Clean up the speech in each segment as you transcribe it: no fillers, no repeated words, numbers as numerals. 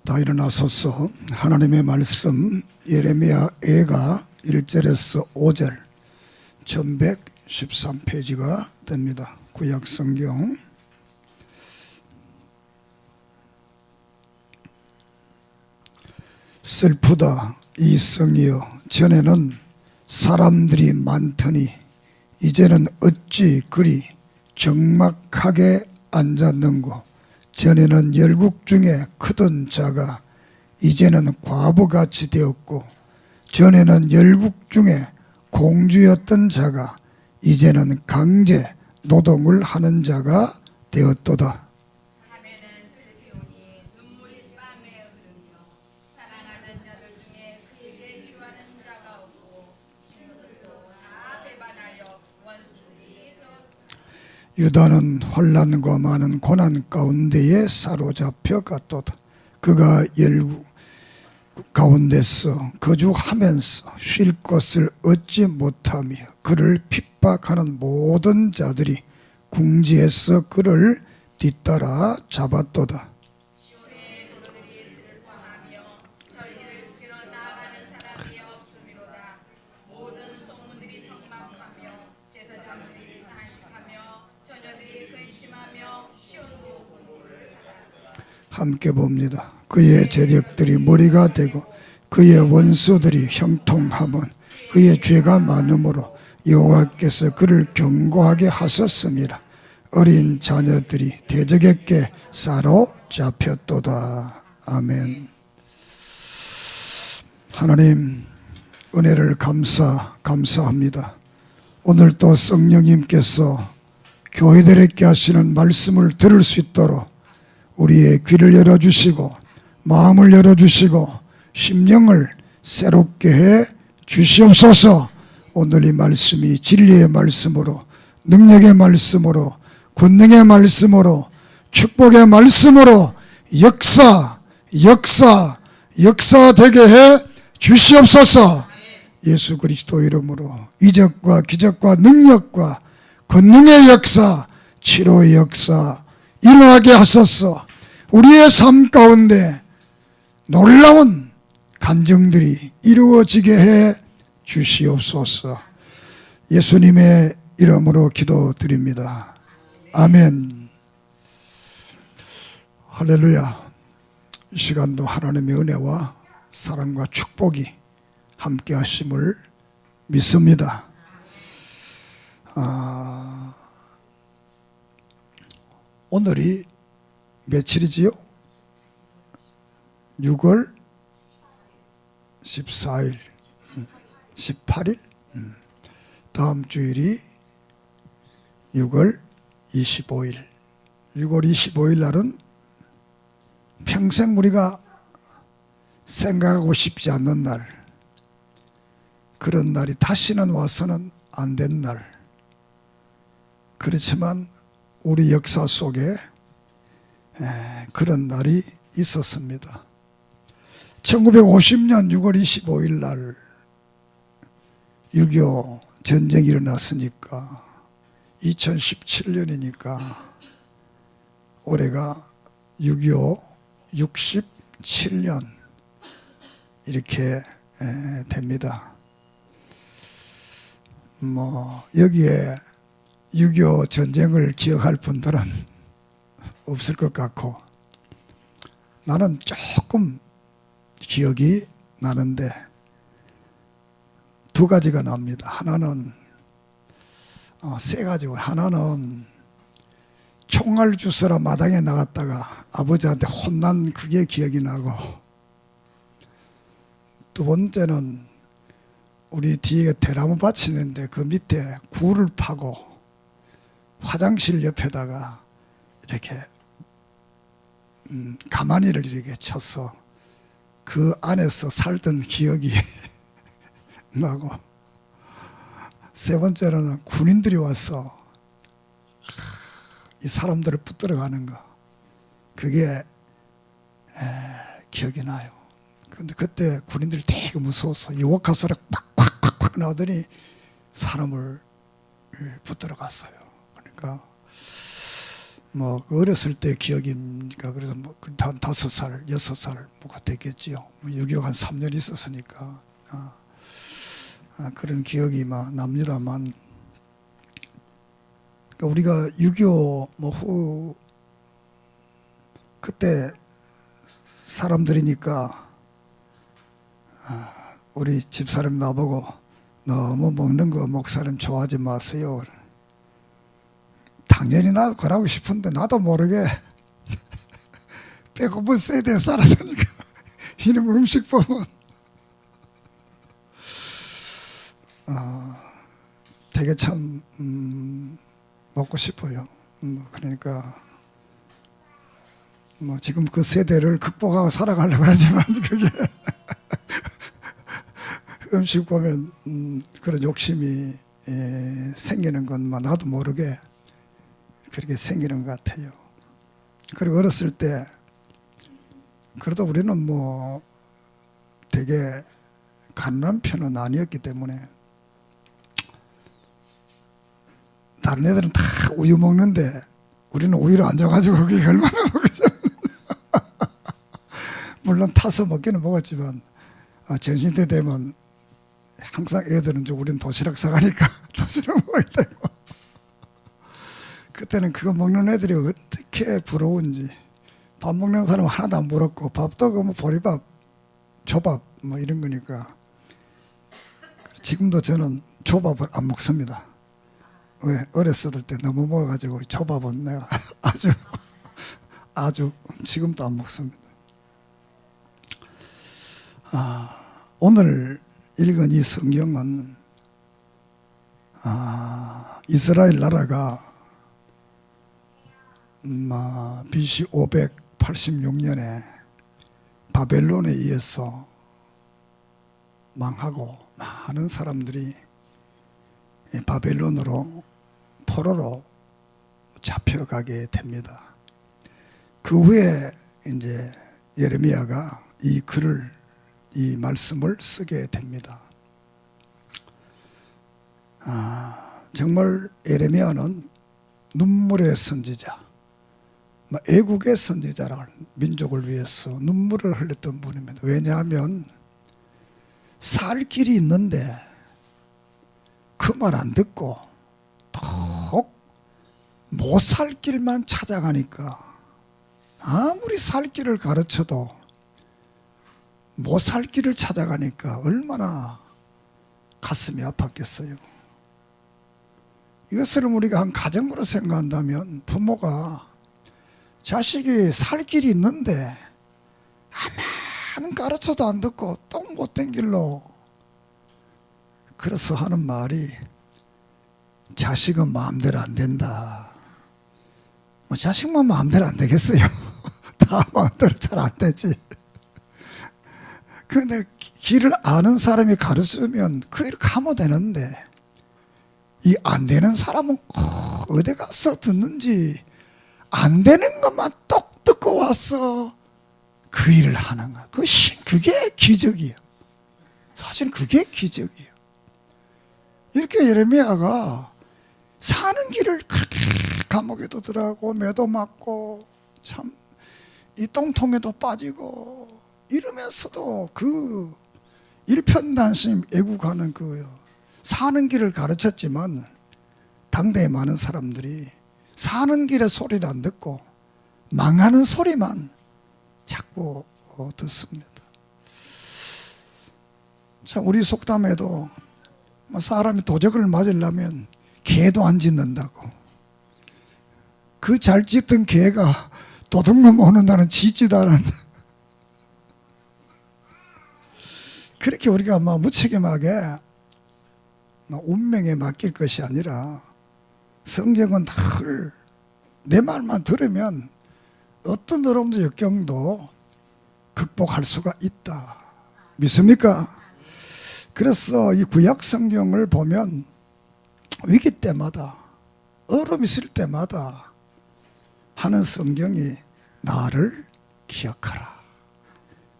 다 일어나소서. 하나님의 말씀 예레미야 애가 1절에서 5절 1113페이지가 됩니다. 구약성경 슬프다 이성이여, 전에는 사람들이 많더니 이제는 어찌 그리 적막하게 앉았는고. 전에는 열국 중에 크던 자가 이제는 과부같이 되었고, 전에는 열국 중에 공주였던 자가 이제는 강제 노동을 하는 자가 되었도다. 하면은 슬피오니 눈물이 뺨에 흐르며 사랑하는 자들 중에 그에게 위로하는 자가 없고 친구들도 다 배반하여 원수들이 되었다. 유다는 환난과 많은 고난 가운데에 사로잡혀 갔도다. 그가 열국 가운데서 거주하면서 쉴 곳을 얻지 못하며 그를 핍박하는 모든 자들이 궁지에서 그를 뒤따라 잡았도다. 시온의 도로들이 슬퍼하며 저희를 지러 나아가는 사람이 없음이로다. 모든 소문들이 적막하며 제사장들이 단식하며 처녀들이 근심하며 시온도 공고를 받았다. 함께 봅니다. 그의 제력들이 머리가 되고 그의 원수들이 형통함은 그의 죄가 많으므로 여호와께서 그를 견고하게 하셨습니다. 어린 자녀들이 대적에게 사로잡혔도다. 아멘. 하나님 은혜를 감사합니다. 오늘 또 성령님께서 교회들에게 하시는 말씀을 들을 수 있도록 우리의 귀를 열어주시고 마음을 열어주시고 심령을 새롭게 해 주시옵소서. 오늘 이 말씀이 진리의 말씀으로, 능력의 말씀으로, 권능의 말씀으로, 축복의 말씀으로 역사되게 해 주시옵소서. 예수 그리스도 이름으로 이적과 기적과 능력과 권능의 역사, 치료의 역사 일어나게 하소서. 우리의 삶 가운데 놀라운 간증들이 이루어지게 해 주시옵소서. 예수님의 이름으로 기도드립니다. 아멘. 할렐루야. 이 시간도 하나님의 은혜와 사랑과 축복이 함께 하심을 믿습니다. 오늘이 며칠이지요? 6월 14일, 18일? 다음 주일이 6월 25일. 6월 25일 날은 평생 우리가 생각하고 싶지 않는 날, 그런 날이 다시는 와서는 안 된 날. 그렇지만 우리 역사 속에 그런 날이 있었습니다. 1950년 6월 25일 날 6.25 전쟁이 일어났으니까 2017년이니까 올해가 6.25 67년 이렇게 됩니다. 여기에 6.25 전쟁을 기억할 분들은 없을 것 같고, 나는 조금 기억이 나는데 두 가지가 납니다. 하나는 세 가지고, 하나는 총알 주스러 마당에 나갔다가 아버지한테 혼난 그게 기억이 나고, 두 번째는 우리 뒤에 대나무 밭이 있는데 그 밑에 굴을 파고 화장실 옆에다가 이렇게 가마니를 이렇게 쳐서 그 안에서 살던 기억이 나고, 세 번째로는 군인들이 와서 이 사람들을 붙들어가는 거, 그게 기억이 나요. 근데 그때 군인들이 되게 무서워서 유혹할 소리가 팍팍팍팍 나더니 사람을 붙들어갔어요. 그러니까 뭐 어렸을 때 기억입니까? 그래서 뭐한 5살, 6살 뭐가 됐겠지요. 뭐 6.25 한 3년 있었으니까 그런 기억이 막 납니다만, 그러니까 우리가 6.25 뭐 후 그때 사람들이니까 우리 집사람 나보고 너무 먹는 거 목사님 좋아하지 마세요. 당연히 나도 그러고 싶은데 나도 모르게 배고픈 세대에 살았으니까 이놈 음식 보면 되게 참 먹고 싶어요. 그러니까 뭐 지금 그 세대를 극복하고 살아가려고 하지만 그게 음식 보면 그런 욕심이 생기는 것만 나도 모르게 그렇게 생기는 것 같아요. 그리고 어렸을 때 그래도 우리는 뭐 되게 가난한 편은 아니었기 때문에 다른 애들은 다 우유 먹는데 우리는 우유를 안 줘가지고 그게 얼마나 먹었죠. 물론 타서 먹기는 먹었지만 정신대 되면 항상 애들은 우리는 도시락 사가니까 도시락 먹어야 되고, 그때는 그거 먹는 애들이 어떻게 부러운지. 밥 먹는 사람은 하나도 안 부럽고 밥도 그 뭐 보리밥, 조밥 뭐 이런 거니까. 지금도 저는 조밥을 안 먹습니다. 왜? 어렸을 때 너무 먹어가지고 조밥은 내가 아주 지금도 안 먹습니다. 오늘 읽은 이 성경은 이스라엘 나라가 BC 586년에 바벨론에 의해서 망하고 많은 사람들이 바벨론으로 포로로 잡혀가게 됩니다. 그 후에 이제 예레미야가 이 말씀을 쓰게 됩니다. 정말 예레미야는 눈물의 선지자, 애국의 선지자라, 민족을 위해서 눈물을 흘렸던 분입니다. 왜냐하면 살 길이 있는데 그 말 안 듣고 더 못 살 길만 찾아가니까, 아무리 살 길을 가르쳐도 못 살 길을 찾아가니까 얼마나 가슴이 아팠겠어요. 이것을 우리가 한 가정으로 생각한다면, 부모가 자식이 살 길이 있는데 아무리 가르쳐도 안 듣고 똥 못된 길로, 그래서 하는 말이 자식은 마음대로 안 된다. 뭐 자식만 마음대로 안 되겠어요. 다 마음대로 잘 안 되지. 그런데 길을 아는 사람이 가르치면 그 일을 가면 되는데, 이 안 되는 사람은 어디 가서 듣는지 안 되는 것만 똑 듣고 와서 그 일을 하는 거야. 그게 기적이에요. 사실 그게 기적이에요. 이렇게 예레미야가 사는 길을 그렇게 감옥에도 들어가고 매도 맞고 참 이 똥통에도 빠지고 이러면서도 그 일편단심 애국하는 그 사는 길을 가르쳤지만, 당대에 많은 사람들이 사는 길의 소리를 안 듣고 망하는 소리만 자꾸 듣습니다. 참, 우리 속담에도 사람이 도적을 맞으려면 개도 안 짖는다고. 그 잘 짖던 개가 도둑놈 오는 날은 짖지도 않는다. 그렇게 우리가 무책임하게 운명에 맡길 것이 아니라, 성경은 늘 내 말만 들으면 어떤 어려움도 역경도 극복할 수가 있다. 믿습니까? 그래서 이 구약 성경을 보면 위기 때마다, 어려움 있을 때마다 하는 성경이 나를 기억하라,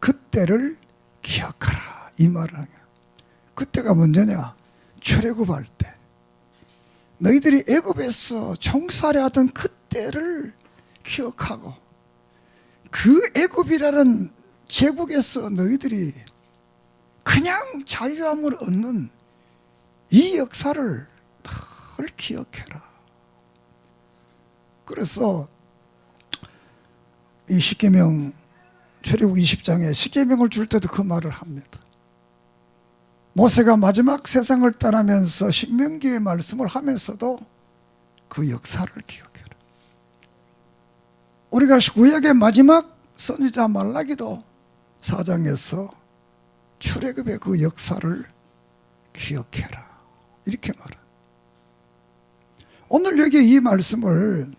그때를 기억하라, 이 말을 하냐. 그때가 언제냐? 출애굽할 때, 너희들이 애굽에서 총살이하던 그때를 기억하고 그 애굽이라는 제국에서 너희들이 그냥 자유함을 얻는 이 역사를 늘 기억해라. 그래서 이 십계명 출애굽 20장에 십계명을 줄 때도 그 말을 합니다. 모세가 마지막 세상을 떠나면서 신명기의 말씀을 하면서도 그 역사를 기억해라. 우리가 구약의 마지막 선지자 말라기도 4장에서 출애굽의 그 역사를 기억해라 이렇게 말합니다. 오늘 여기 이 말씀을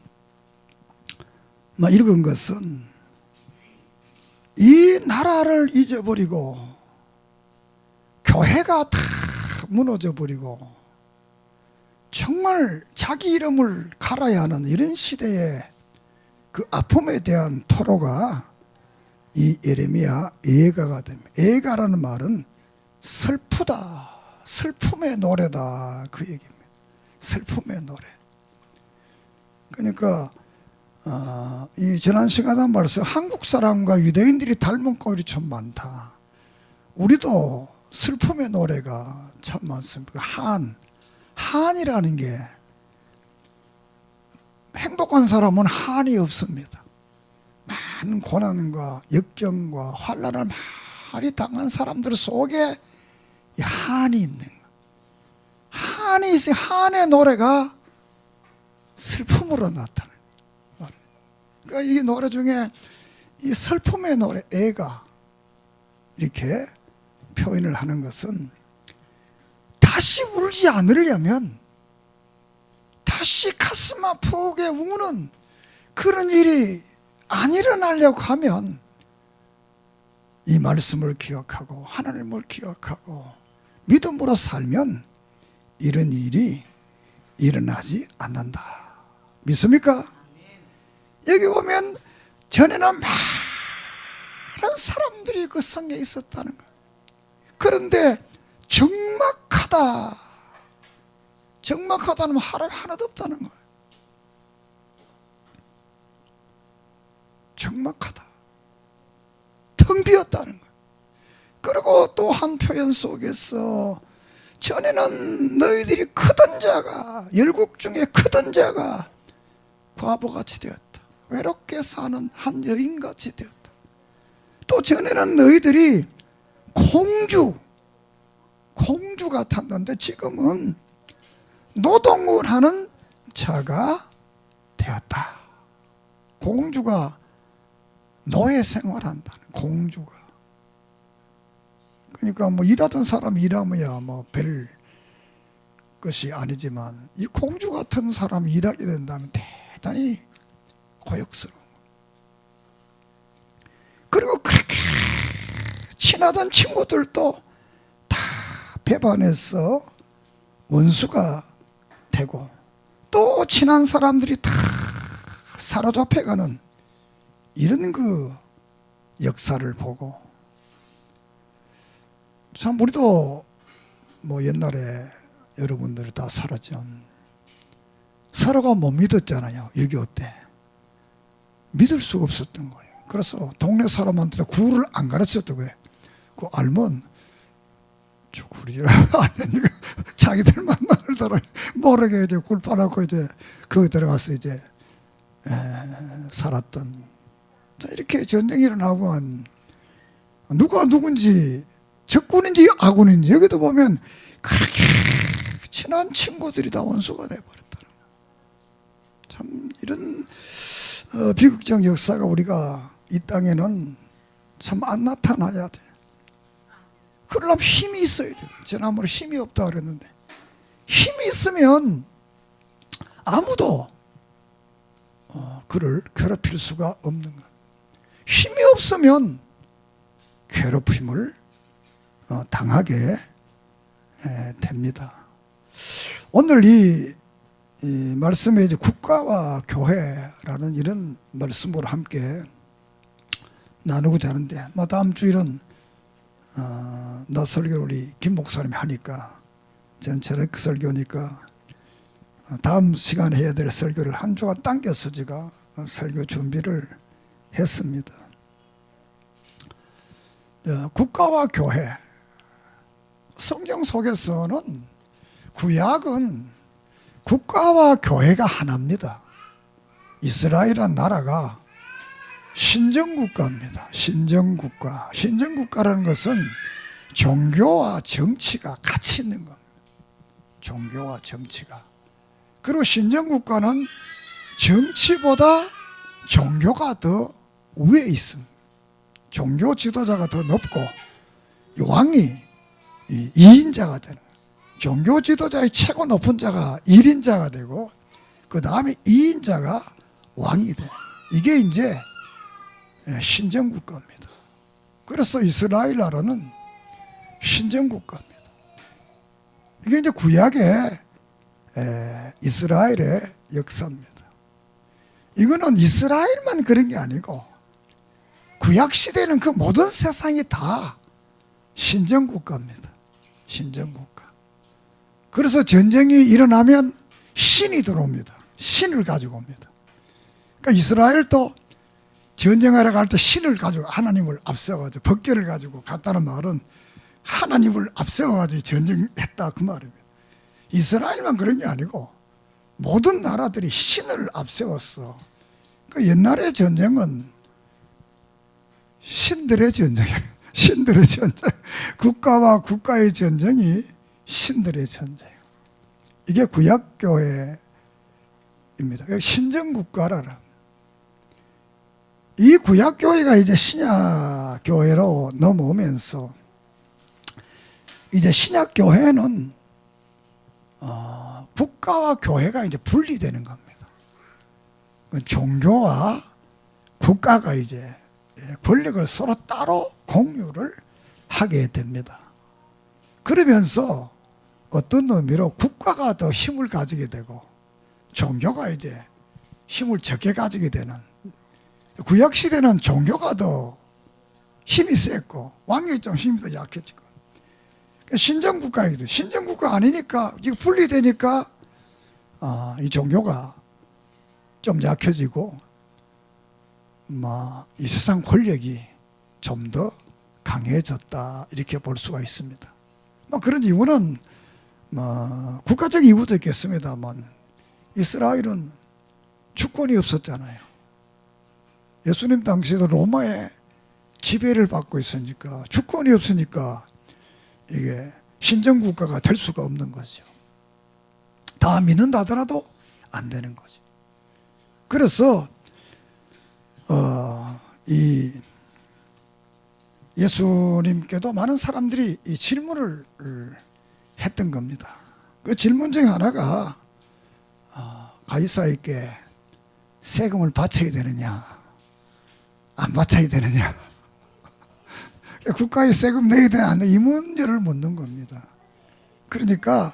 읽은 것은 이 나라를 잊어버리고 교회가 다 무너져 버리고 정말 자기 이름을 갈아야 하는 이런 시대에 그 아픔에 대한 토로가 이 예레미야 애가가 됩니다. 애가라는 말은 슬프다, 슬픔의 노래다 그 얘기입니다. 슬픔의 노래. 그러니까 이 지난 시간에 한 말씀, 한국 사람과 유대인들이 닮은 꼴이 참 많다. 우리도 슬픔의 노래가 참 많습니다. 한이라는 게 행복한 사람은 한이 없습니다. 많은 고난과 역경과 환난을 많이 당한 사람들 속에 이 한이 있는 거예요. 한이 있어요. 한의 노래가 슬픔으로 나타나요. 그러니까 이 노래 중에 이 슬픔의 노래, 애가 이렇게 표현을 하는 것은 다시 울지 않으려면, 다시 가슴 아프게 우는 그런 일이 안 일어나려고 하면 이 말씀을 기억하고 하나님을 기억하고 믿음으로 살면 이런 일이 일어나지 않는다. 믿습니까? 여기 보면 전에는 많은 사람들이 그 성에 있었다는 거예요. 그런데 적막하다. 적막하다는 말 하나도 없다는 거예요. 적막하다. 텅 비었다는 거예요. 그리고 또 한 표현 속에서 전에는 너희들이 크던 자가, 열국 중에 크던 자가 과부같이 되었다. 외롭게 사는 한 여인같이 되었다. 또 전에는 너희들이 공주 같았는데 지금은 노동을 하는 자가 되었다. 공주가 노예 생활한다는, 공주가. 그러니까 뭐 일하던 사람 일하면야 뭐 별 것이 아니지만 이 공주 같은 사람이 일하게 된다면 대단히 고역스러워. 그리고 그렇게 친하던 친구들도 다 배반해서 원수가 되고, 또 친한 사람들이 다 사로잡혀가는 이런 그 역사를 보고, 참 우리도 뭐 옛날에 여러분들이 다 살았죠. 서로가 못 믿었잖아요. 6.25 때. 믿을 수가 없었던 거예요. 그래서 동네 사람한테 구를 안 가르쳤던 거예요. 그 알면 저 구리질 않으니까 자기들만 말더라. 모르게 이제 굴 파놓고 이제 거기 들어가서 이제 살았던. 자, 이렇게 전쟁이 일어나면 누가 누군지, 적군인지 아군인지, 여기도 보면 그렇게 친한 친구들이 다 원수가 돼버렸다는 거예요. 참 이런 비극적 역사가 우리가 이 땅에는 참 안 나타나야 돼. 그러려면 힘이 있어야 돼. 지난번에 힘이 없다 그랬는데, 힘이 있으면 아무도 그를 괴롭힐 수가 없는 거야. 힘이 없으면 괴롭힘을 당하게 됩니다. 오늘 이 말씀에 이제 국가와 교회라는 이런 말씀으로 함께 나누고자 하는데, 다음 주일은 나 설교를 우리 김 목사님이 하니까, 전 저녁 설교니까 다음 시간에 해야 될 설교를 한 주간 당겨서 제가 설교 준비를 했습니다. 국가와 교회, 성경 속에서는 구약은 국가와 교회가 하나입니다. 이스라엘이라는 나라가 신정국가입니다. 신정국가. 신정국가라는 것은 종교와 정치가 같이 있는 겁니다. 종교와 정치가. 그리고 신정국가는 정치보다 종교가 더 위에 있습니다. 종교 지도자가 더 높고 왕이 2인자가 되는 거예요. 종교 지도자의 최고 높은 자가 1인자가 되고 그 다음에 2인자가 왕이 돼요. 이게 이제 신정국가입니다. 그래서 이스라엘 나라는 신정국가입니다. 이게 이제 구약의 이스라엘의 역사입니다. 이거는 이스라엘만 그런 게 아니고 구약 시대는 그 모든 세상이 다 신정국가입니다. 신정국가. 그래서 전쟁이 일어나면 신이 들어옵니다. 신을 가지고 옵니다. 그러니까 이스라엘도 전쟁하러 갈 때 신을 가지고 하나님을 앞세워가지고 법궤를 가지고 갔다는 말은 하나님을 앞세워가지고 전쟁했다 그 말입니다. 이스라엘만 그런 게 아니고 모든 나라들이 신을 앞세웠어. 그 옛날의 전쟁은 신들의 전쟁이에요. 신들의 전쟁. 국가와 국가의 전쟁이 신들의 전쟁. 이게 구약교회입니다. 신정국가라. 이 구약교회가 이제 신약교회로 넘어오면서 이제 신약교회는 국가와 교회가 이제 분리되는 겁니다. 종교와 국가가 이제 권력을 서로 따로 공유를 하게 됩니다. 그러면서 어떤 의미로 국가가 더 힘을 가지게 되고 종교가 이제 힘을 적게 가지게 되는, 구약시대는 종교가 더 힘이 셌고 왕이 좀 힘이 더 약해지고, 신정국가이기도 신정국가 아니니까 이거 분리되니까 이 종교가 좀 약해지고 이 세상 권력이 좀 더 강해졌다 이렇게 볼 수가 있습니다. 그런 이유는 국가적 이유도 있겠습니다만 이스라엘은 주권이 없었잖아요. 예수님 당시에도 로마의 지배를 받고 있으니까 주권이 없으니까 이게 신정국가가 될 수가 없는 거죠. 다 믿는다 하더라도 안 되는 거죠. 그래서 이 예수님께도 많은 사람들이 이 질문을 했던 겁니다. 그 질문 중 하나가 가이사에게 세금을 바쳐야 되느냐 안 바쳐야 되느냐, 국가에 세금 내야 되느냐 이 문제를 묻는 겁니다. 그러니까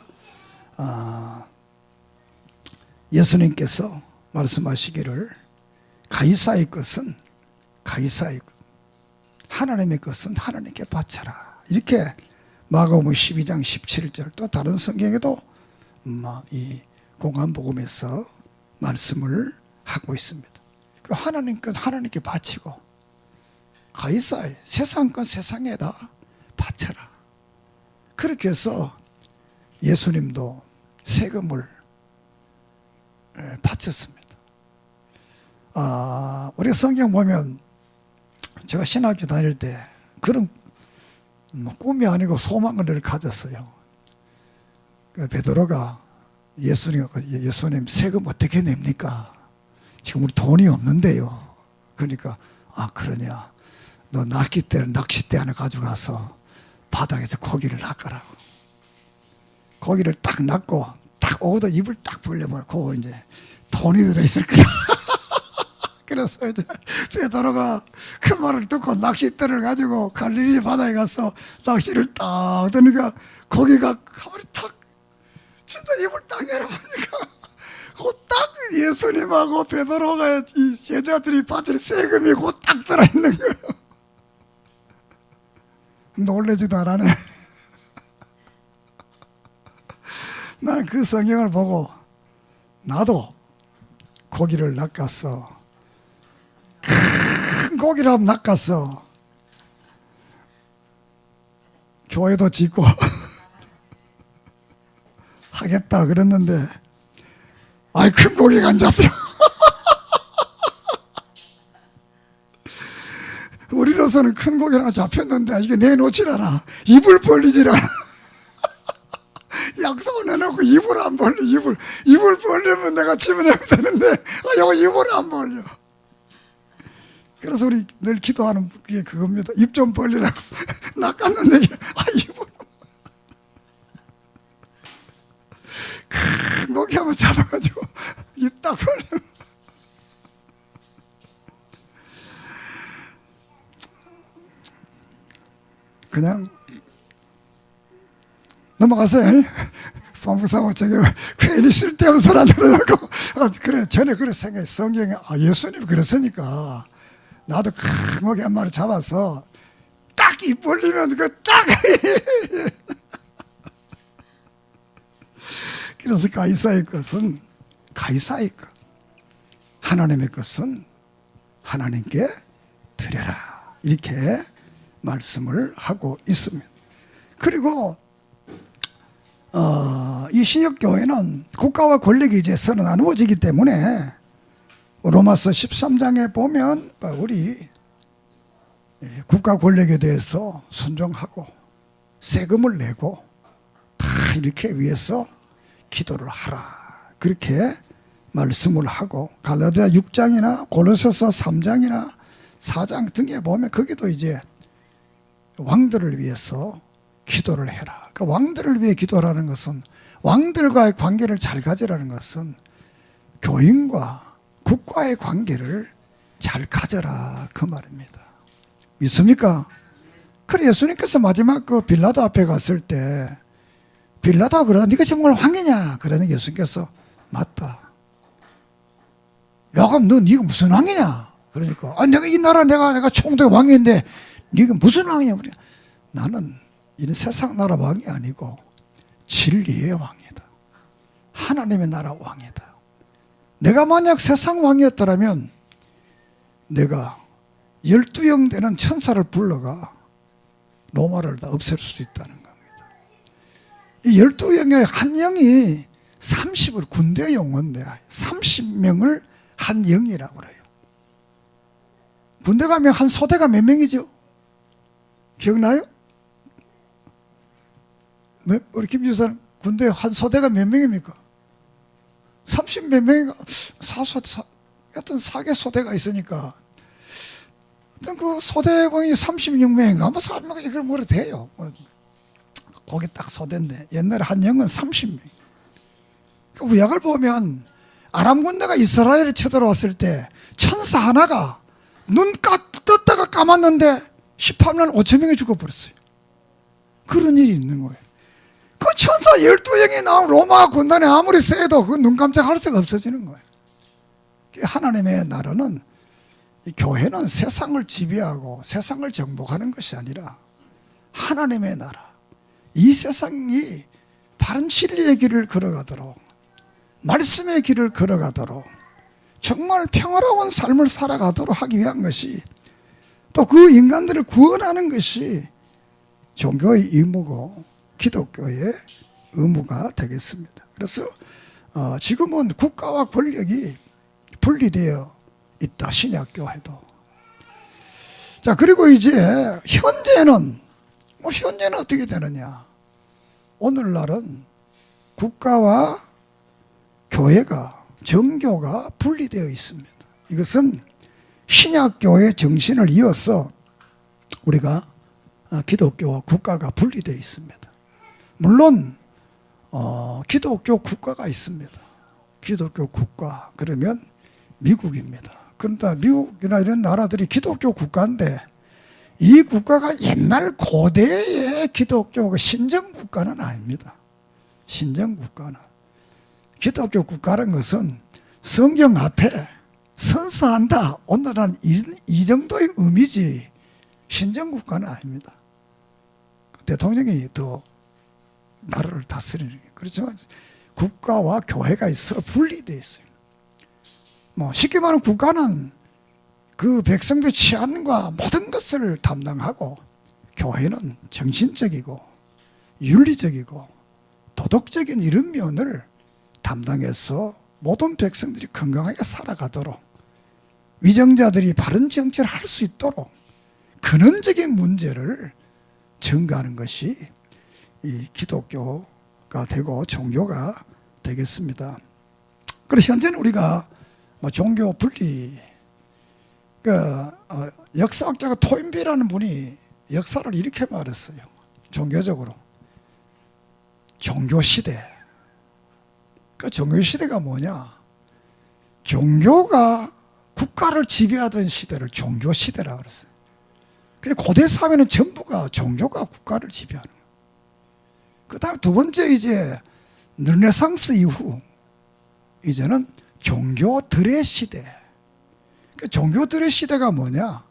예수님께서 말씀하시기를 가이사의 것은 가이사의 것, 하나님의 것은 하나님께 바쳐라, 이렇게 마가복음 12장 17절 또 다른 성경에도 이 공관복음에서 말씀을 하고 있습니다. 하나님 것 하나님께 바치고 가이사의 세상 것 세상에다 바쳐라. 그렇게 해서 예수님도 세금을 바쳤습니다. 우리 성경 보면 제가 신학교 다닐 때 그런 꿈이 아니고 소망을 늘 가졌어요. 베드로가 예수님 세금 어떻게 냅니까? 지금 우리 돈이 없는데요. 그러니까 그러냐, 너 낚싯대 하나 가져가서 바닥에서 고기를 낚으라고. 고기를 딱 낚고 딱 오다 입을 딱 벌려버리고 이제 돈이 들어있을 거다. 그래서 이제 베드로가 그 말을 듣고 낚싯대를 가지고 갈릴리 바다에 가서 낚시를 딱 하니까 고기가 가만히 탁 진짜 입을 딱 열어보니까 딱 예수님하고 베드로가 이 제자들이 바칠 세금이 딱 들어있는 거예요. 놀라지도 않네. 나는 그 성경을 보고 나도 고기를 낚아서 고기를 한번 낚았어. 교회도 짓고 하겠다 그랬는데 아이 큰 고기가 안 잡혀. 우리로서는 큰 고기 하나 잡혔는데 이게 내놓질 않아. 입을 벌리질 않아. 약속을 내놓고 입을 안 벌려. 입을 벌리면 내가 집어내면 되는데 이거 입을 안 벌려. 그래서 우리 늘 기도하는 게 그겁니다. 입 좀 벌리라고. 낚았는데 입을 큰 고기 한번 잡아가지고 입 딱 벌리면 그냥 넘어갔어요. 방법사고 저기 괜히 쓸데없는 소리 안 들어놓고 그래 전에 그래 생각해. 성경에 예수님 그랬으니까 나도 큰 고기 한 마리 잡아서 딱 입 벌리면 그 딱 그래서 가이사의 것은 가이사의 것, 하나님의 것은 하나님께 드려라 이렇게 말씀을 하고 있습니다. 그리고 이 신약교회는 국가와 권력이 이제 서로 나누어지기 때문에 로마서 13장에 보면 우리 국가 권력에 대해서 순종하고 세금을 내고 다 이렇게 위해서 기도를 하라 그렇게 말씀을 하고 갈라디아 6장이나 골로새서 3장이나 4장 등에 보면 거기도 이제 왕들을 위해서 기도를 해라. 그러니까 왕들을 위해 기도하라는 것은 왕들과의 관계를 잘 가지라는 것은 교인과 국가의 관계를 잘 가져라 그 말입니다. 믿습니까? 그래 예수님께서 마지막 그 빌라도 앞에 갔을 때 빌라도가 그러다 네가 정말 왕이냐? 그러는 예수님께서 맞다. 야 그럼 네가 무슨 왕이냐? 그러니까 내가 이 나라 내가 총독 왕인데 네가 무슨 왕이냐? 나는 이런 세상 나라 왕이 아니고 진리의 왕이다. 하나님의 나라 왕이다. 내가 만약 세상 왕이었더라면 내가 12영 되는 천사를 불러가 로마를 다 없앨 수도 있다는 겁니다. 이 12영의 한 영이 30을 군대 용어인데 30명을 한 영이라고 그래요. 군대 가면 한 소대가 몇 명이죠? 기억나요? 우리 김 지사는 군대 한 소대가 몇 명입니까? 30 몇 명인가? 하여튼 4개 소대가 있으니까 어떤 그 소대원이 36명인가? 뭐 3명이 그런 거로 돼요. 거기 딱 소대인데 옛날에 한 영은 30명. 그 구약을 보면 아람 군대가 이스라엘에 쳐들어왔을 때 천사 하나가 눈 떴다가 감았는데 18만 5천 명이 죽어버렸어요. 그런 일이 있는 거예요. 그 천사 12영이 나온 로마 군단에 아무리 세도 그 눈 깜짝할 수가 없어지는 거예요. 하나님의 나라는 이 교회는 세상을 지배하고 세상을 정복하는 것이 아니라 하나님의 나라, 이 세상이 바른 진리의 길을 걸어가도록 말씀의 길을 걸어가도록 정말 평화로운 삶을 살아가도록 하기 위한 것이 또 그 인간들을 구원하는 것이 종교의 의무고 기독교의 의무가 되겠습니다. 그래서 지금은 국가와 권력이 분리되어 있다. 신약교회도. 자 그리고 이제 현재는 어떻게 되느냐. 오늘날은 국가와 교회가 정교가 분리되어 있습니다. 이것은 신약교회의 정신을 이어서 우리가 기독교와 국가가 분리되어 있습니다. 물론 기독교 국가가 있습니다. 기독교 국가 그러면 미국입니다. 그런데 미국이나 이런 나라들이 기독교 국가인데 이 국가가 옛날 고대의 기독교 신정 국가는 아닙니다. 신정 국가는 기독교 국가라는 것은 성경 앞에 선서한다. 오늘은 이 정도의 의미지 신정 국가는 아닙니다. 대통령이 더 나라를 다스리는 거예요. 그렇지만 국가와 교회가 있어 분리되어 있어요. 뭐 쉽게 말하면 국가는 그 백성들 치안과 모든 것을 담당하고 교회는 정신적이고 윤리적이고 도덕적인 이런 면을 담당해서 모든 백성들이 건강하게 살아가도록 위정자들이 바른 정치를 할 수 있도록 근원적인 문제를 전가하는 것이 이 기독교가 되고 종교가 되겠습니다. 그래서 현재는 우리가 종교 분리, 역사학자가 토인비라는 분이 역사를 이렇게 말했어요. 종교적으로 종교시대. 그 종교시대가 뭐냐? 종교가 국가를 지배하던 시대를 종교시대라고 그랬어요. 고대 사회는 전부가 종교가 국가를 지배하는 거예요. 그 다음에 두 번째, 이제 르네상스 이후 이제는 종교들의 시대. 종교들의 시대가 뭐냐?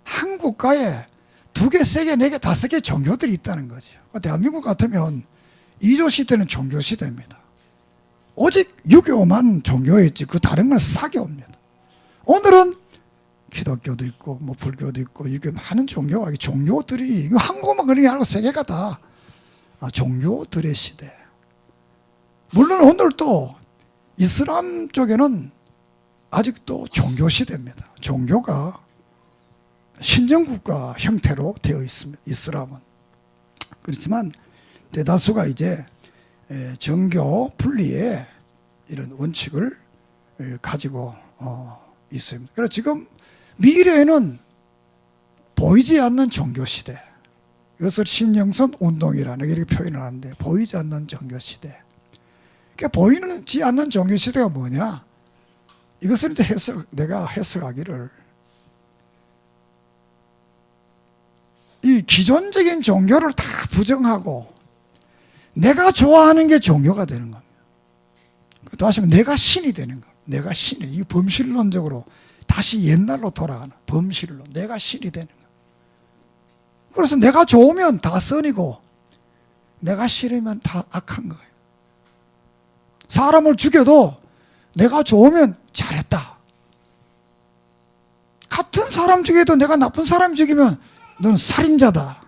한 국가에 2개, 3개, 4개, 5개 종교들이 있다는 거죠. 대한민국 같으면 이조 시대는 종교 시대입니다. 오직 유교만 종교였지 그 다른 건 사교입니다. 오늘은 기독교도 있고 뭐 불교도 있고 이게 많은 종교가 종교들이 한국만 그런 게 아니고 세계가 다 종교들의 시대. 물론 오늘도 이슬람 쪽에는 아직도 종교 시대입니다. 종교가 신정국가 형태로 되어 있습니다. 이슬람은. 그렇지만 대다수가 이제 정교 분리의 이런 원칙을 가지고 있습니다. 그래서 지금 미래에는 보이지 않는 종교 시대, 이것을 신영선 운동이라는 이렇게 표현을 하는데, 보이지 않는 종교 시대. 그러니까 보이지 않는 종교 시대가 뭐냐? 이것을 이제 내가 해석하기를, 이 기존적인 종교를 다 부정하고 내가 좋아하는 게 종교가 되는 겁니다. 다시 말하면 내가 신이 되는 겁니다. 내가 신이, 이 범실론적으로 다시 옛날로 돌아가는 범실론, 내가 신이 되는 거예요. 그래서 내가 좋으면 다 선이고 내가 싫으면 다 악한 거예요. 사람을 죽여도 내가 좋으면 잘했다. 같은 사람 죽여도 내가 나쁜 사람 죽이면 너는 살인자다.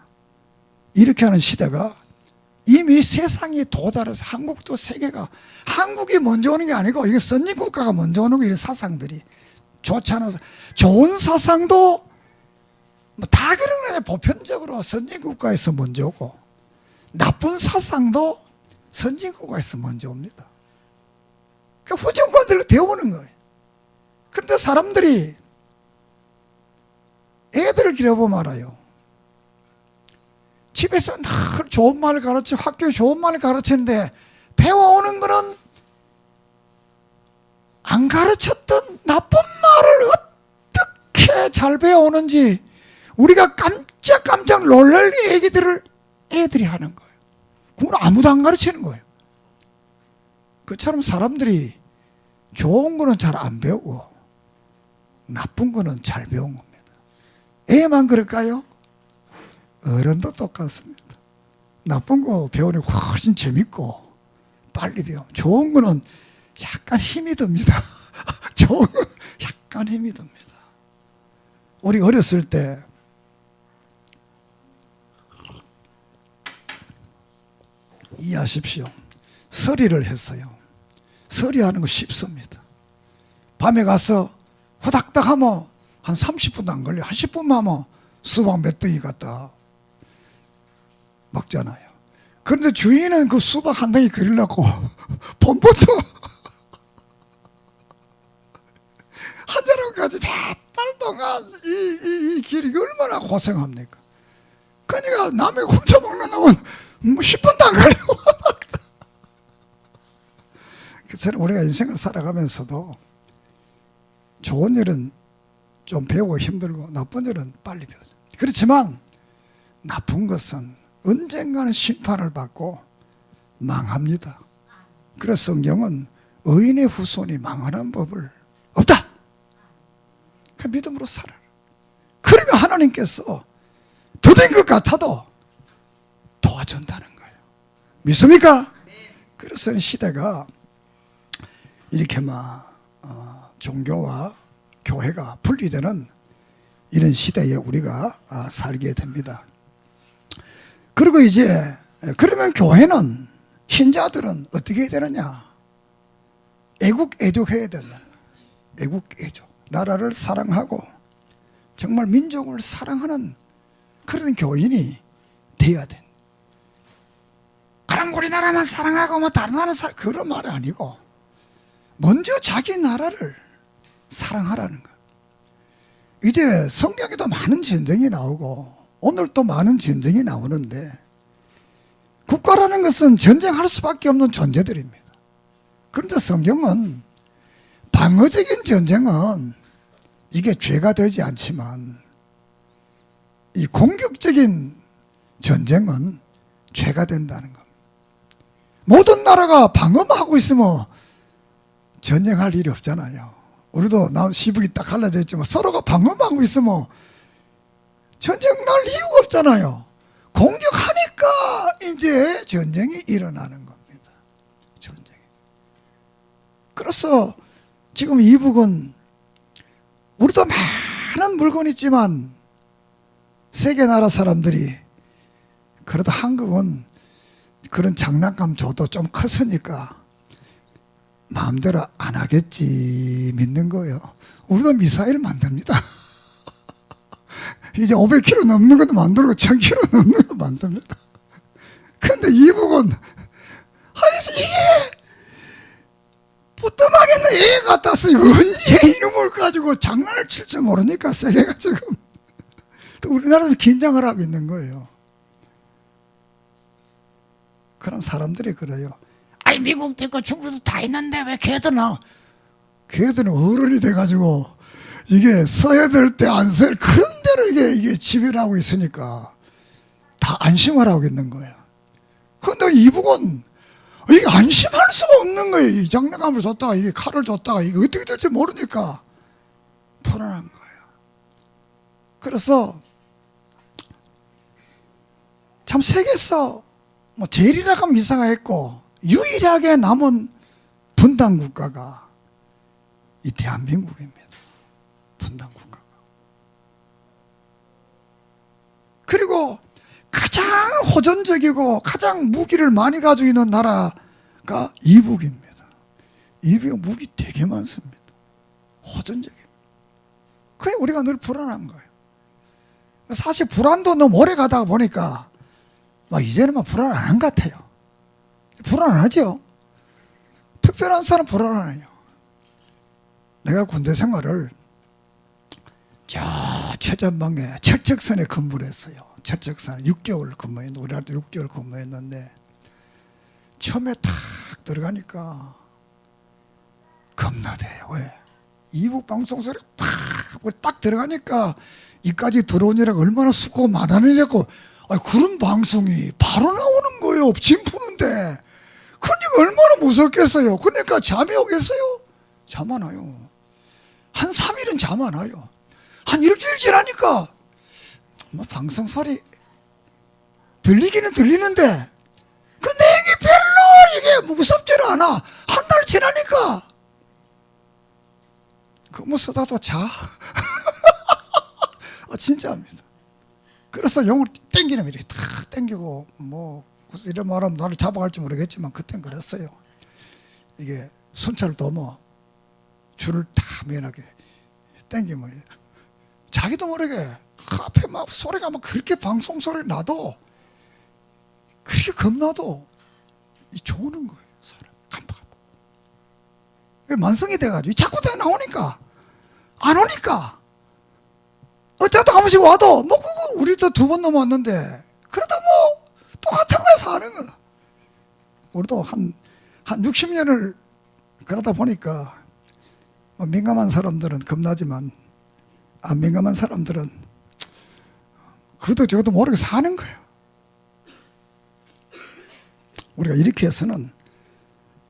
이렇게 하는 시대가 이미 세상이 도달해서 한국도 세계가, 한국이 먼저 오는 게 아니고 이게 선진국가가 먼저 오는 거, 이런 사상들이 좋지 않아서, 좋은 사상도 뭐 다 그런 거 아니에요. 보편적으로 선진국가에서 먼저 오고 나쁜 사상도 선진국가에서 먼저 옵니다. 그러니까 후진국가들로 배우는 거예요. 그런데 사람들이 애들을 길어보면 알아요. 집에서 늘 좋은 말을 가르치고 학교에 좋은 말을 가르치는데 배워오는 거는 안 가르쳤던 나쁜 말을 어떻게 잘 배워오는지 우리가 깜짝깜짝 놀랄 얘기들을 애들이 하는 거예요. 그건 아무도 안 가르치는 거예요. 그처럼 사람들이 좋은 거는 잘 안 배우고 나쁜 거는 잘 배운 겁니다. 애만 그럴까요? 어른도 똑같습니다. 나쁜 거 배우니 훨씬 재밌고 빨리 배워. 좋은 거는 약간 힘이 듭니다. 좋은 건 약간 힘이 듭니다. 우리 어렸을 때 이해하십시오. 서리를 했어요. 서리하는 거 쉽습니다. 밤에 가서 후닥닥 하면 한 30분도 안 걸려. 한 10분만 하면 수박 몇 덩이 갖다 먹잖아요. 그런데 주인은 그 수박 한 덩이 그리려고 봄부터 한자로까지 몇 달 동안 이 길이 얼마나 고생합니까? 그러니까 남의 훔쳐먹는 놈은 뭐 10분도 안 걸리고. 그처럼 우리가 인생을 살아가면서도 좋은 일은 좀 배우고 힘들고 나쁜 일은 빨리 배우죠. 그렇지만 나쁜 것은 언젠가는 심판을 받고 망합니다. 그래서 성경은 의인의 후손이 망하는 법을 없다. 그 믿음으로 살아라. 그러면 하나님께서 더딘 것 같아도 도와준다는 거예요. 믿습니까? 그래서 시대가 이렇게 막 종교와 교회가 분리되는 이런 시대에 우리가 살게 됩니다. 그리고 이제 그러면 교회는, 신자들은 어떻게 해야 되느냐? 애국애족해야 된다. 애국애족. 나라를 사랑하고 정말 민족을 사랑하는 그런 교인이 돼야 돼. 그럼 우리나라만 사랑하고 뭐 다른 나라 그런 말이 아니고 먼저 자기 나라를 사랑하라는 거야. 이제 성경에도 많은 전쟁이 나오고 오늘 또 많은 전쟁이 나오는데 국가라는 것은 전쟁할 수밖에 없는 존재들입니다. 그런데 성경은 방어적인 전쟁은 이게 죄가 되지 않지만 이 공격적인 전쟁은 죄가 된다는 겁니다. 모든 나라가 방어만 하고 있으면 전쟁할 일이 없잖아요. 우리도 시북이 딱 갈라져 있지만 서로가 방어만 하고 있으면 전쟁 날 이유가 없잖아요. 공격하니까 이제 전쟁이 일어나는 겁니다. 전쟁이. 그래서 지금 이북은 우리도 많은 물건이 있지만 세계 나라 사람들이 그래도 한국은 그런 장난감 줘도 좀 컸으니까 마음대로 안 하겠지 믿는 거예요. 우리도 미사일 만듭니다. 이제 500km 넘는 것도 만들고 1000km 넘는 것도 만듭니다. 그런데 이북은 이게 부뚜막에는 애 같아서 언제 이놈을 가지고 장난을 칠 줄 모르니까 세계가 지금 또 우리나라도 긴장을 하고 있는 거예요. 그런 사람들이 그래요. 아니 미국도 있고 중국도 다 있는데 왜 걔들은 어른이 돼가지고 이게 써야 될 때 안 써야 그런 대로 이게 지배를 하고 있으니까 다 안심을 하고 있는 거예요. 그런데 이북은 이게 안심할 수가 없는 거예요. 이 장난감을 줬다가 이게 칼을 줬다가 이게 어떻게 될지 모르니까 불안한 거예요. 그래서 참 세계에서 뭐 제일이라고 하면 이상하겠고 유일하게 남은 분단 국가가 이 대한민국입니다. 분단 국가가. 그리고 가장 호전적이고 가장 무기를 많이 가지고 있는 나라가 이북입니다. 이북은 무기 되게 많습니다. 호전적입니다. 그게 우리가 늘 불안한 거예요. 사실 불안도 너무 오래 가다가 보니까 이제는 불안 안 한 것 같아요. 불안하죠? 특별한 사람 불안 안 해요. 내가 군대 생활을 저 최전방에 철책선에 근무를 했어요. 철책선에 6개월 근무했는데 우리 할 때 6개월 근무했는데 처음에 탁 들어가니까 겁나대요. 왜? 이북 방송 소리가 딱 들어가니까 이까지 들어오느라고 얼마나 수고가 많았느냐고. 그런 방송이 바로 나오는 거예요. 짐 푸는데. 그러니까 얼마나 무섭겠어요. 그러니까 잠이 오겠어요? 잠 안 와요. 한 3일은 잠 안 와요. 한 일주일 지나니까 방송 소리 들리기는 들리는데 근데 이게 별로 이게 무섭지는 않아. 한 달 지나니까 그거 쓰다도 자. 진짜입니다. 그래서 용을 땡기는 이렇게 탁 땡기고 이런 말하면 나를 잡아갈지 모르겠지만 그땐 그랬어요. 이게 순찰을 넘어 줄을 탁 면하게 땡기면 자기도 모르게 앞에 소리가 그렇게 방송 소리 나도 그렇게 겁나도 좋은 거예요. 사람 깜빡깜빡. 만성이 돼가지고 자꾸 다 나오니까 안 오니까 어쩌다 한 번씩 와도 그거 우리도 2번 넘어왔는데 그러다 똑같은 거에 사는 거야. 우리도 한 60년을 그러다 보니까 민감한 사람들은 겁나지만 안 민감한 사람들은 그것도 저것도 모르게 사는 거예요. 우리가 이렇게 해서는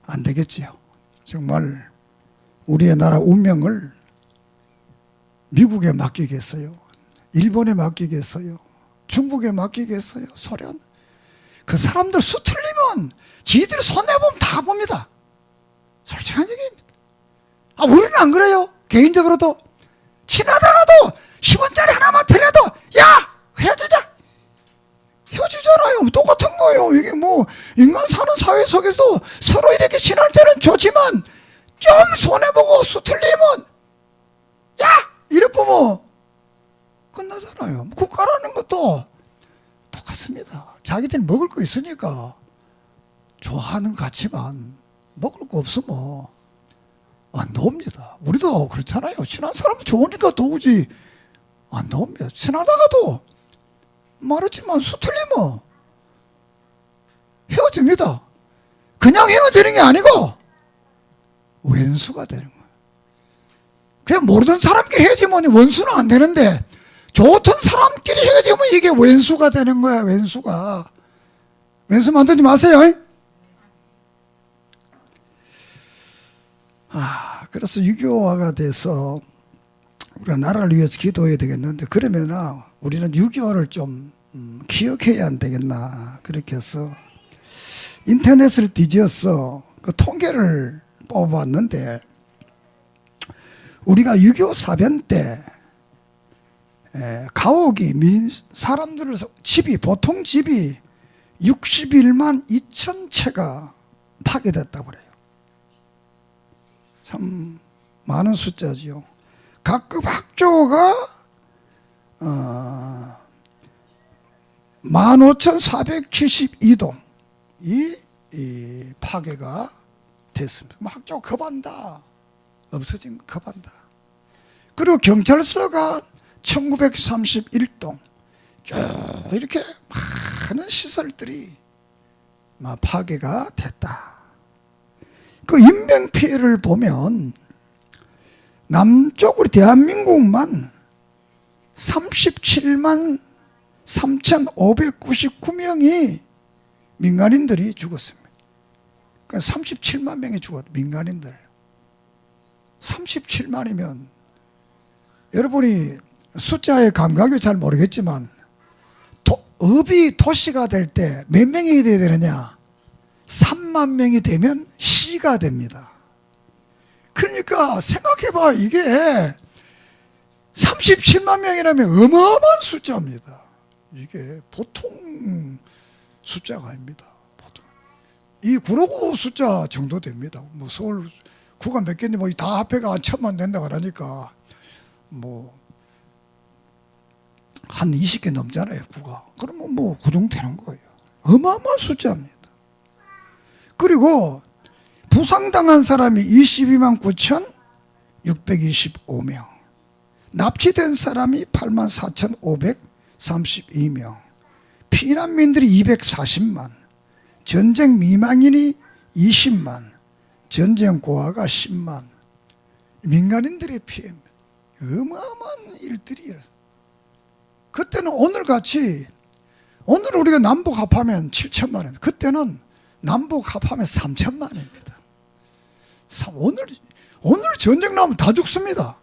안 되겠지요. 정말 우리의 나라 운명을 미국에 맡기겠어요? 일본에 맡기겠어요? 중국에 맡기겠어요? 소련? 그 사람들 수 틀리면 지들이 손해보면 다 봅니다. 솔직한 얘기입니다. 우리는 안 그래요. 개인적으로도 친하다가도 10원짜리 하나만 틀려도 야 헤어지자, 헤어지잖아요. 똑같은 거예요. 이게 뭐 인간 사는 사회 속에서도 서로 이렇게 친할 때는 좋지만 좀 손해보고 수틀리면 야 이래 보면 끝나잖아요. 국가라는 것도 똑같습니다. 자기들이 먹을 거 있으니까 좋아하는 것 같지만 먹을 거 없으면 안 나옵니다. 우리도 그렇잖아요. 친한 사람 좋으니까 도우지 안 나옵니다. 친하다가도 말했지만 수틀리면 헤어집니다. 그냥 헤어지는 게 아니고 왼수가 되는 거예요. 그냥 모르던 사람끼리 헤어지면 원수는 안 되는데 좋던 사람끼리 헤어지면 이게 왼수가 되는 거야. 왼수가. 왼수 만들지 마세요. 그래서 유교화가 돼서 우리가 나라를 위해서 기도해야 되겠는데 그러면 우리는 유교를 좀 기억해야 안 되겠나. 그렇게 해서 인터넷을 뒤져서 그 통계를 뽑아봤는데 우리가 유교 사변 때 가옥이 사람들 집이 보통 집이 61만 2천 채가 파괴됐다고 그래요. 참 많은 숫자지요. 각급 학교가 15,472동 이 파괴가 됐습니다. 학교가 급한다. 없어진 거 급한다. 그리고 경찰서가 1931동 쭉 이렇게 많은 시설들이 파괴가 됐다. 그 인명피해를 보면 남쪽 우리 대한민국만 37만 3,599명이 민간인들이 죽었습니다. 그러니까 37만 명이 죽었다. 민간인들 37만이면 여러분이 숫자의 감각이 잘 모르겠지만 읍이 도시가 될 때 몇 명이 돼야 되느냐? 3만 명이 되면 시가 됩니다. 그러니까 생각해봐. 이게 37만 명이라면 어마어마한 숫자입니다. 이게 보통 숫자가 아닙니다. 보통. 이 구로구 숫자 정도 됩니다. 뭐 서울 구가 몇 개인지 뭐 다 합해가 한 1,000만 된다 그러니까 뭐 한 20개 넘잖아요, 구가. 그러면 뭐 그 정도 되는 거예요. 어마어마한 숫자입니다. 그리고 부상당한 사람이 22만 9,625명, 납치된 사람이 8만 4,532명, 피난민들이 240만, 전쟁 미망인이 20만, 전쟁 고아가 10만, 민간인들의 피해입니다. 어마어마한 일들이 일어났어요. 그때는 오늘같이 오늘 우리가 남북 합하면 7천만 원, 그때는 남북 합하면 3천만 원입니다. 오늘 전쟁 나면 다 죽습니다.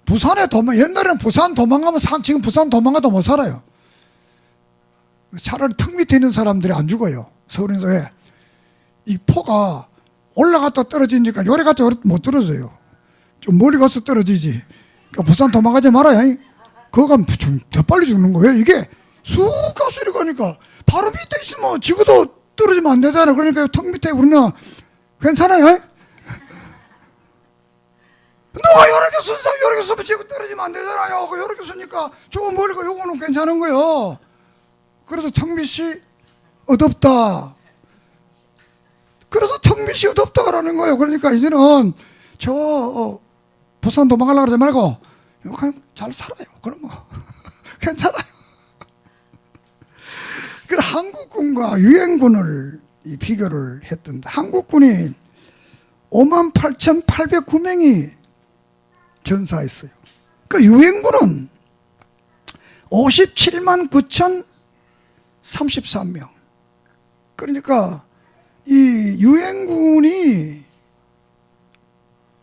부산에 옛날에는 부산 도망가면 지금 부산 도망가도 못 살아요. 차라리 턱 밑에 있는 사람들이 안 죽어요. 서울에서 왜? 이 포가 올라갔다 떨어지니까 요래 갔다 요래 못 떨어져요. 좀 멀리 가서 떨어지지. 그러니까 부산 도망가지 말아요. 그거 가면 좀 더 빨리 죽는 거예요. 이게 쑥 가서 이렇게 가니까 바로 밑에 있으면 지구도 떨어지면 안 되잖아요. 그러니까 턱 밑에 우리는 괜찮아요. 누가 요렇게 순서 요렇게 쓰면 지구 떨어지면 안 되잖아요. 요렇게 쓰니까 조금 멀리 가 요거는 괜찮은 거예요. 그래서 턱 밑이 어둡다. 그래서 턱 밑이 어둡다 그러는 거예요. 그러니까 이제는 부산 도망가려고 그러지 말고 그냥 잘 살아요. 그럼 뭐 괜찮아요. 그래 한국군과 유엔군을 비교를 했던데 한국군이 58,809명이 전사했어요. 그 유엔군은 57만 9,033명. 그러니까 이 유엔군이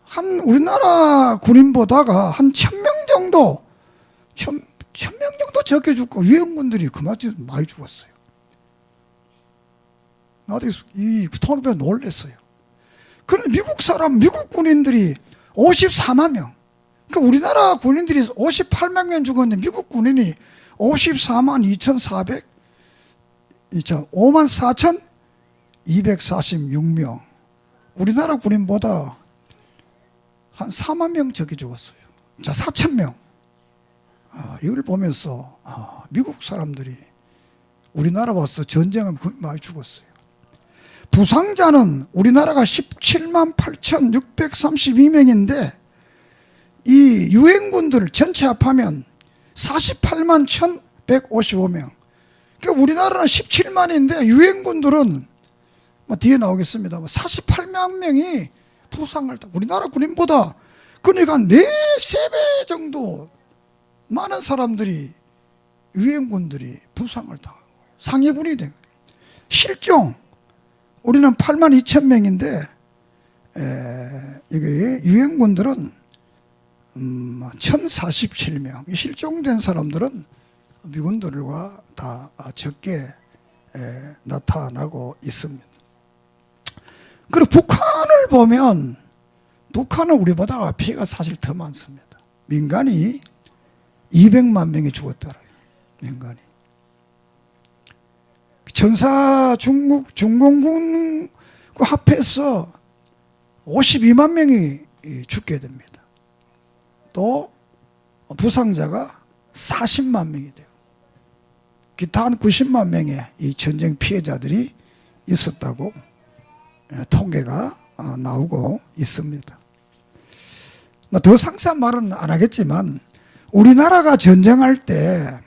한 우리나라 군인보다가 한 1,000명 정도 1,000명 정도 적게 죽고 유엔군들이 그만큼 많이 죽었어요. 나도 이 통일부에 놀랬어요. 그런데 미국 군인들이 54만 명, 그러니까 우리나라 군인들이 58만 명 죽었는데 미국 군인이 54만 2,400, 5만 4,246명. 우리나라 군인보다 한 4만 명 적게 죽었어요. 자, 4천 명. 이걸 보면서 미국 사람들이 우리나라 와서 전쟁은 거의 많이 죽었어요. 부상자는 우리나라가 17만 8,632명인데 이 유엔군들 전체 합하면 48만 1,155명. 그러니까 우리나라는 17만인데 유엔군들은 뭐 뒤에 나오겠습니다. 48만 명이 부상을 다 우리나라 군인보다 그러니까 3배 정도 많은 사람들이 유엔군들이 부상을 당한 거예요. 상위군이 된 거예요. 실종 우리는 8만 2천 명인데 이게 유엔군들은 1,047명. 실종된 사람들은 미군들과 다 적게 나타나고 있습니다. 그리고 북한을 보면 북한은 우리보다 피해가 사실 더 많습니다. 민간이 200만 명이 죽었더라고요. 민간이. 전사 중국 중공군과 합해서 52만 명이 죽게 됩니다. 또 부상자가 40만 명이 돼요. 기타 한 90만 명의 이 전쟁 피해자들이 있었다고 통계가 나오고 있습니다. 더 상세한 말은 안 하겠지만 우리나라가 전쟁할 때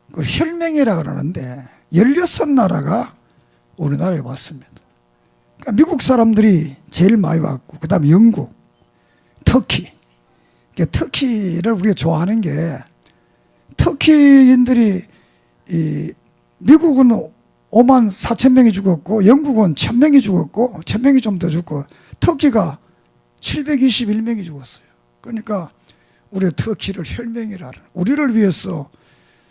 그걸 혈맹이라고 그러는데 16나라가 우리나라에 왔습니다. 그러니까 미국 사람들이 제일 많이 왔고 그 다음에 영국, 터키. 터키를 우리가 좋아하는 게 터키인들이 미국은 5만 4천 명이 죽었고 영국은 1,000명이 죽었고 1,000명이 좀 더 죽고 터키가 721명이 죽었어요. 그러니까 우리가 터키를 혈맹이라는 우리를 위해서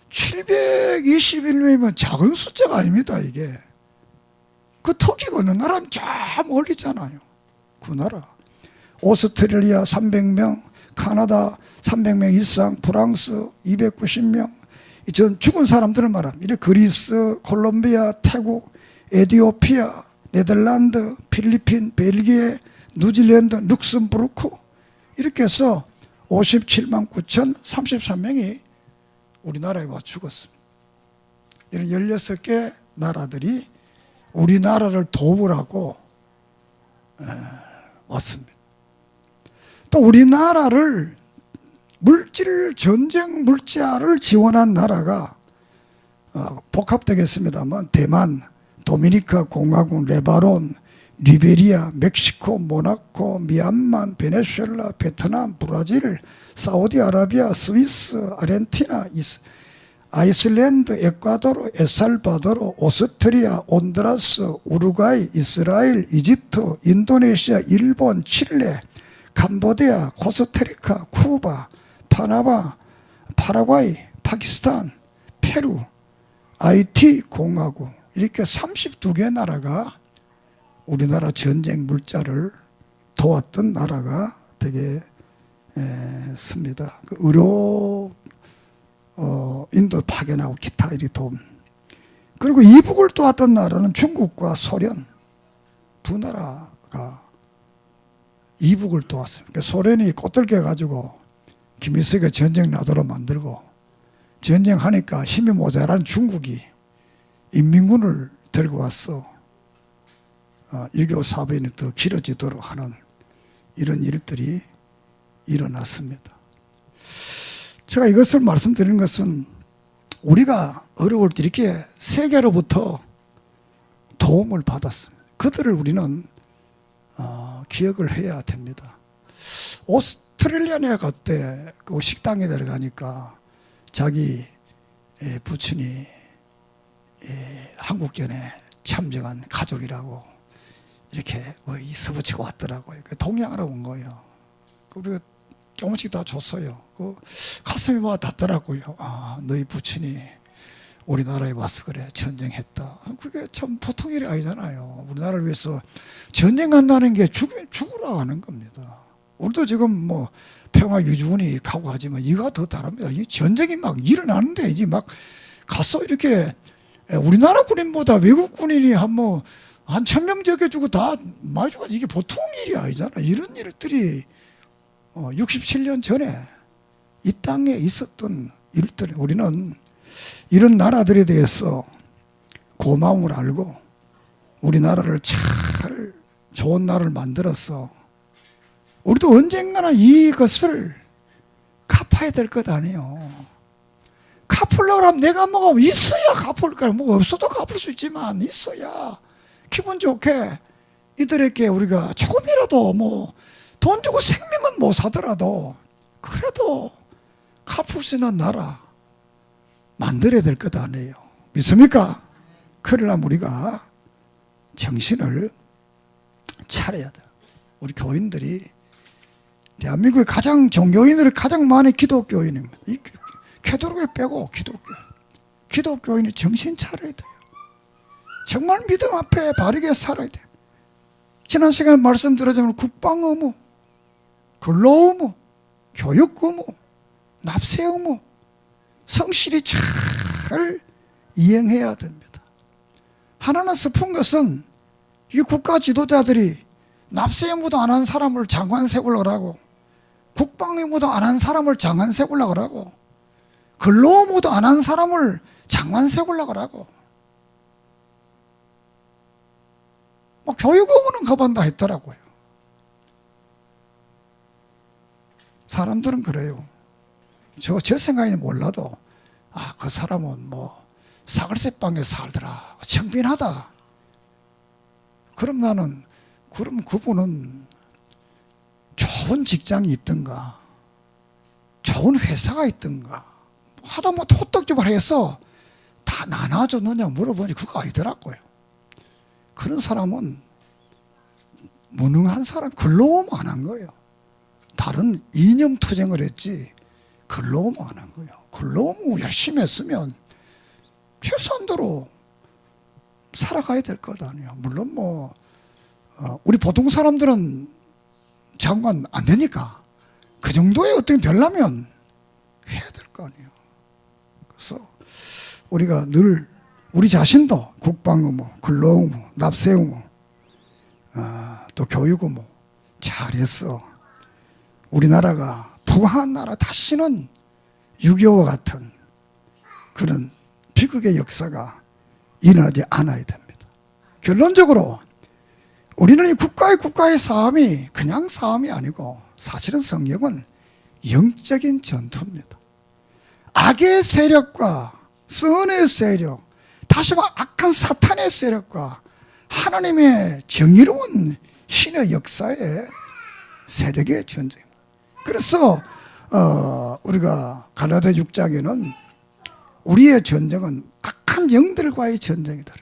721명이면 작은 숫자가 아닙니다. 이게 그 터키가 어느 나라면 저 멀리 있잖아요. 그 나라 오스트레일리아 300명 카나다 300명 이상 프랑스 290명 전 죽은 사람들을 말합니다. 이래 그리스, 콜롬비아, 태국, 에티오피아, 네덜란드, 필리핀, 벨기에, 뉴질랜드, 룩셈부르크 이렇게 해서 57만 9,033명이 우리나라에 와 죽었습니다. 이런 16개 나라들이 우리나라를 도우라고 왔습니다. 또 우리나라를 전쟁 물자를 지원한 나라가 복합되겠습니다만 대만, 도미니카 공화국, 레바논, 리베리아, 멕시코, 모나코, 미얀마, 베네수엘라, 베트남, 브라질, 사우디아라비아, 스위스, 아르헨티나, 아이슬란드, 에콰도르, 엘살바도르, 오스트리아, 온두라스, 우루과이, 이스라엘, 이집트, 인도네시아, 일본, 칠레, 캄보디아, 코스타리카, 쿠바, 파나마, 파라과이, 파키스탄, 페루, 아이티 공화국 이렇게 32개 나라가 우리나라 전쟁 물자를 도왔던 나라가 되겠습니다. 그 의료 인도 파견하고 기타 이리 도움. 그리고 이북을 도왔던 나라는 중국과 소련 두 나라가 이북을 도왔어요. 그러니까 소련이 꽃들게 가지고 김일성이 전쟁 나도록 만들고 전쟁하니까 힘이 모자란 중국이 인민군을 데리고 와서 6.25 사변이 더 길어지도록 하는 이런 일들이 일어났습니다. 제가 이것을 말씀드리는 것은 우리가 어려울 때 이렇게 세계로부터 도움을 받았습니다. 그들을 우리는 기억을 해야 됩니다. 오스트레일리아에 갈 때 그 식당에 들어가니까 자기 부친이 한국전에 참정한 가족이라고 이렇게 서붙이고 왔더라고요. 동양하러 온 거예요. 우리가 조금씩 다 줬어요. 그 가슴이 와 닿더라고요. 너희 부친이 우리나라에 와서 그래 전쟁했다. 그게 참 보통 일이 아니잖아요. 우리나라를 위해서 전쟁한다는 게 죽으러 가는 겁니다. 우리도 지금 뭐 평화유지군이 가고 하지만 이가 더 다릅니다. 이 전쟁이 막 일어나는데 이제 막 가서 이렇게 우리나라 군인보다 외국 군인이 한 1,000명 적여주고 다 많이 죽어. 이게 보통 일이 아니잖아. 이런 일들이 67년 전에 이 땅에 있었던 일들, 우리는 이런 나라들에 대해서 고마움을 알고 우리나라를 잘 좋은 나라를 만들어서 우리도 언젠가는 이것을 갚아야 될 것 아니에요. 갚으려고 하면 내가 뭐가 있어야 갚을 거야. 뭐 없어도 갚을 수 있지만 있어야 기분 좋게 이들에게 우리가 조금이라도 돈 주고 생명은 못 사더라도 그래도 갚을 수 있는 나라 만들어야 될 것 아니에요. 믿습니까? 그러려면 우리가 정신을 차려야 돼요. 우리 교인들이 대한민국의 가장 종교인들이 가장 많은 기독교인입니다. 이 캐톨릭을 빼고 기독교인이 정신 차려야 돼요. 정말 믿음 앞에 바르게 살아야 돼요. 지난 시간에 말씀드렸지만 국방 의무, 근로 의무, 교육 의무, 납세 의무 성실히 잘 이행해야 됩니다. 하나는 슬픈 것은 이 국가 지도자들이 납세 의무도 안 한 사람을 장관 세우려고 하고 국방 의무도 안 한 사람을 장관 세우려고 하고 근로 의무도 안 한 사람을 장관 세우려고 하고 교육 의무는 그만다 했더라고요. 사람들은 그래요. 제 생각에는 몰라도 그 사람은 사글세방에 살더라, 청빈하다. 그럼 그분은 좋은 직장이 있든가 좋은 회사가 있든가 하다못해 호떡집을 해서 다 나눠줬느냐 물어보니 그거 아니더라고요. 그런 사람은 무능한 사람, 근로업 안 한 거예요. 다른 이념 투쟁을 했지 근로업 안 한 거예요. 근로업 열심히 했으면 최소한도로 살아가야 될 것 아니에요. 물론 우리 보통 사람들은 장관 안 되니까 그 정도의 어떻게 되려면 해야 될 거 아니에요. 그래서 우리가 늘 우리 자신도 국방 의무, 근로 의무, 납세 의무, 또 교육 의무 잘해서 우리나라가 부강한 나라 다시는 6.25와 같은 그런 비극의 역사가 일어나지 않아야 됩니다. 결론적으로 우리는 이 국가의 싸움이 그냥 싸움이 아니고 사실은 성경은 영적인 전투입니다. 악의 세력과 선의 세력, 다시 말해 악한 사탄의 세력과 하나님의 정의로운 신의 역사의 세력의 전쟁입니다. 그래서 우리가 갈라디아 6장에는 우리의 전쟁은 악한 영들과의 전쟁이다.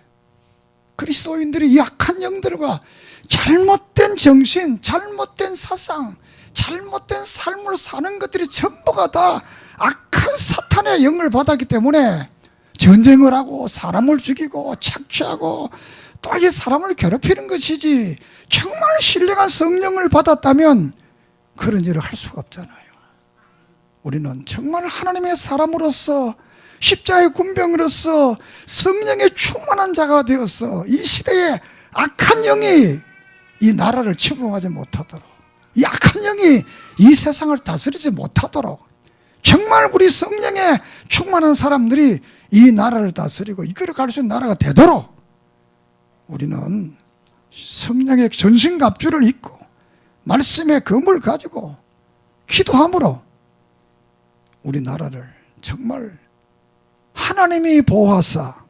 그리스도인들이 이 악한 영들과 잘못된 정신, 잘못된 사상, 잘못된 삶을 사는 것들이 전부가 다 악한 사탄의 영을 받았기 때문에 전쟁을 하고 사람을 죽이고 착취하고 또 이 사람을 괴롭히는 것이지 정말 신령한 성령을 받았다면 그런 일을 할 수가 없잖아요. 우리는 정말 하나님의 사람으로서 십자가의 군병으로서 성령에 충만한 자가 되어서 이 시대에 악한 영이 이 나라를 침공하지 못하도록, 이 악한 영이 이 세상을 다스리지 못하도록 정말 우리 성령에 충만한 사람들이 이 나라를 다스리고 이끌어 갈 수 있는 나라가 되도록 우리는 성령의 전신갑주를 입고 말씀의 검을 가지고 기도함으로 우리 나라를 정말 하나님이 보호하사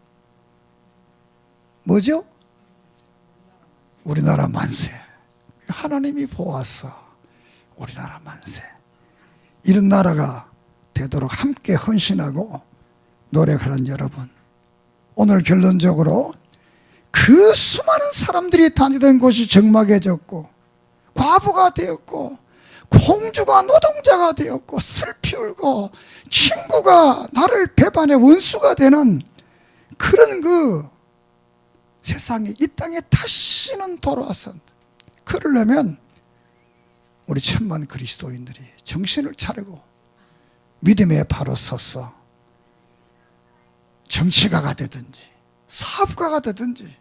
뭐죠? 우리나라 만세. 하나님이 보호하사 우리나라 만세. 이런 나라가 되도록 함께 헌신하고 노력하는 여러분, 오늘 결론적으로 그 수많은 사람들이 다니던 곳이 적막해졌고 과부가 되었고 공주가 노동자가 되었고 슬피 울고 친구가 나를 배반해 원수가 되는 그런 그 세상이 이 땅에 다시는 돌아왔습니다. 그러려면 우리 천만 그리스도인들이 정신을 차리고 믿음의 바로 서서 정치가가 되든지 사업가가 되든지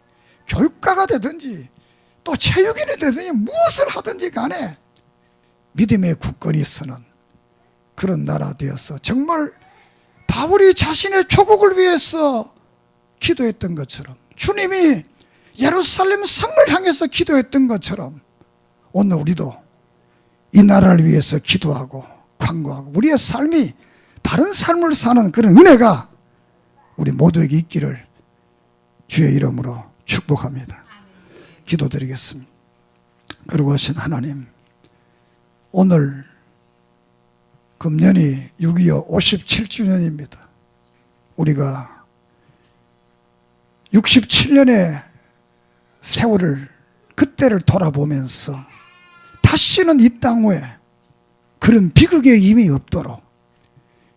교육가가 되든지 또 체육인이 되든지 무엇을 하든지 간에 믿음의 굳건히 서는 그런 나라 되어서 정말 바울이 자신의 조국을 위해서 기도했던 것처럼 주님이 예루살렘 성을 향해서 기도했던 것처럼 오늘 우리도 이 나라를 위해서 기도하고 간구하고 우리의 삶이 바른 삶을 사는 그런 은혜가 우리 모두에게 있기를 주의 이름으로 축복합니다. 기도드리겠습니다. 그리고 하신 하나님, 오늘 금년이 6.25 57주년입니다. 우리가 67년의 세월을 그때를 돌아보면서 다시는 이 땅 위에 그런 비극의 힘이 없도록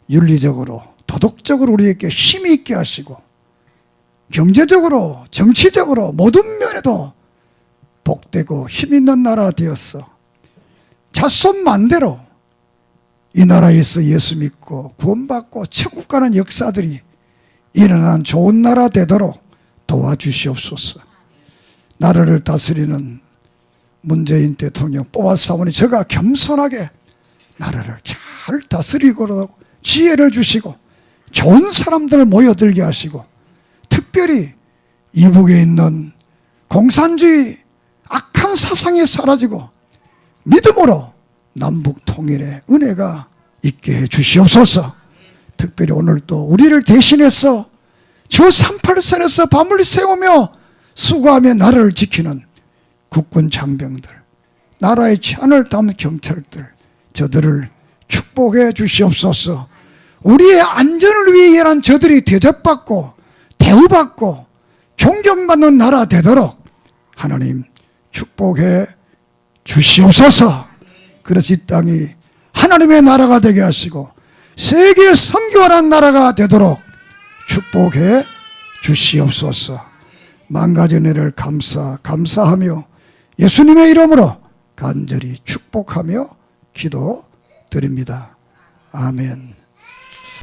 윤리적으로 도덕적으로 우리에게 힘이 있게 하시고 경제적으로 정치적으로 모든 면에도 복되고 힘있는 나라 되어서 자손만대로 이 나라에서 예수 믿고 구원받고 천국 가는 역사들이 일어나는 좋은 나라 되도록 도와주시옵소서. 나라를 다스리는 문재인 대통령 뽑아사오니 저가 겸손하게 나라를 잘 다스리고 지혜를 주시고 좋은 사람들을 모여들게 하시고 특별히 이북에 있는 공산주의 악한 사상이 사라지고 믿음으로 남북 통일의 은혜가 있게 해 주시옵소서. 특별히 오늘 또 우리를 대신해서 저 38선에서 밤을 새우며 수고하며 나라를 지키는 국군 장병들, 나라의 치안을 담은 경찰들, 저들을 축복해 주시옵소서. 우리의 안전을 위해 일한 저들이 대접받고 대우받고 존경받는 나라 되도록 하나님 축복해 주시옵소서. 그래서 이 땅이 하나님의 나라가 되게 하시고 세계 선교하는 나라가 되도록 축복해 주시옵소서. 만가지 은혜를 감사하며 예수님의 이름으로 간절히 축복하며 기도드립니다. 아멘.